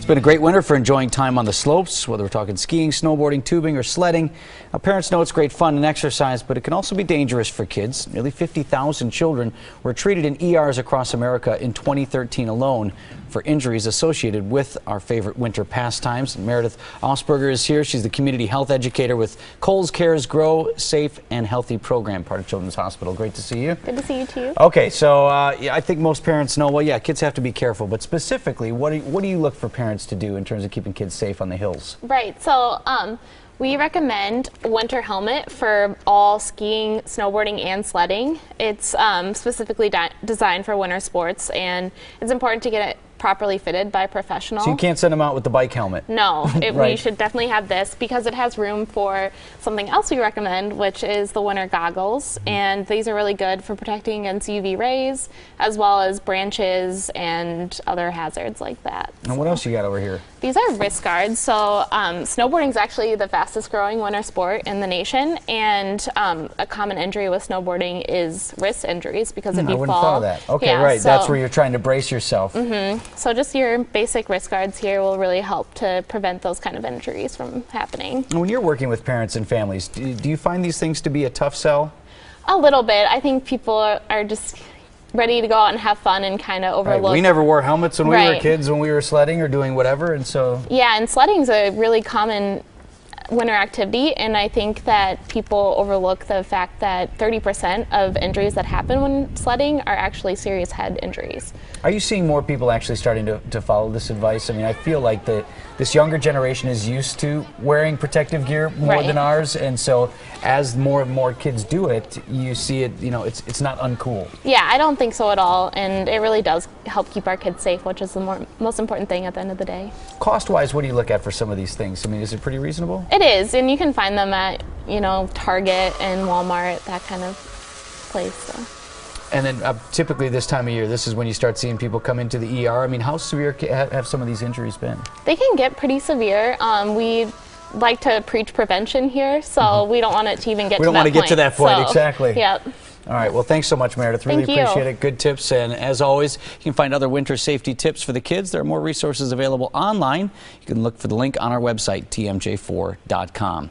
been a great winter for enjoying time on the slopes, whether we're talking skiing, snowboarding, tubing, or sledding. Now, parents know it's great fun and exercise, but it can also be dangerous for kids. Nearly 50,000 children were treated in ERs across America in 2013 alone for injuries associated with our favorite winter pastimes. Meredith Osberger is here. She's the community health educator with Kohl's Care's Grow Safe and Healthy program, part of Children's Hospital. Great to see you. Good to see you too. Okay, so yeah, I think most parents know, well, yeah, kids have to be careful, but specifically, what do you look for parents to do in terms of keeping kids safe on the hills? Right, so we recommend a winter helmet for all skiing, snowboarding, and sledding. It's specifically designed for winter sports, and it's important to get it properly fitted by a professional. So you can't send them out with the bike helmet? No, Right. We should definitely have this because it has room for something else we recommend, which is the winter goggles. And these are really good for protecting against UV rays, as well as branches and other hazards like that. And what else you got over here? These are wrist guards. So snowboarding is actually the fastest growing winter sport in the nation, and a common injury with snowboarding is wrist injuries because if you fall. I wouldn't thought of that. Okay, yeah, right. so, That's where you're trying to brace yourself. So just your basic wrist guards here will really help to prevent those kind of injuries from happening. When you're working with parents and families, do you find these things to be a tough sell? A little bit. I think people are just ready to go out and have fun and kind of overlook. Right. We never wore helmets when we were Right. kids, when we were sledding or doing whatever, and so. Yeah, and sledding's a really common winter activity, and I think that people overlook the fact that 30% of injuries that happen when sledding are actually serious head injuries. Are you seeing more people actually starting to follow this advice? I mean, I feel like this younger generation is used to wearing protective gear more Right. than ours, and so as more and more kids do it, you see it, you know, it's not uncool. Yeah, I don't think so at all, and it really does help keep our kids safe, which is the most important thing at the end of the day. Cost-wise, what do you look at for some of these things? I mean, is it pretty reasonable? It is, and you can find them at, Target and Walmart, that kind of place. So. And then typically this time of year, this is when you start seeing people come into the ER. I mean, how severe have some of these injuries been? They can get pretty severe. We like to preach prevention here, so we don't want it to even get to that point. We don't want to get to that point, so, exactly. Yep. All right, well, thanks so much, Meredith. Really Thank you. appreciate it. Good tips. And as always, you can find other winter safety tips for the kids. There are more resources available online. You can look for the link on our website, tmj4.com.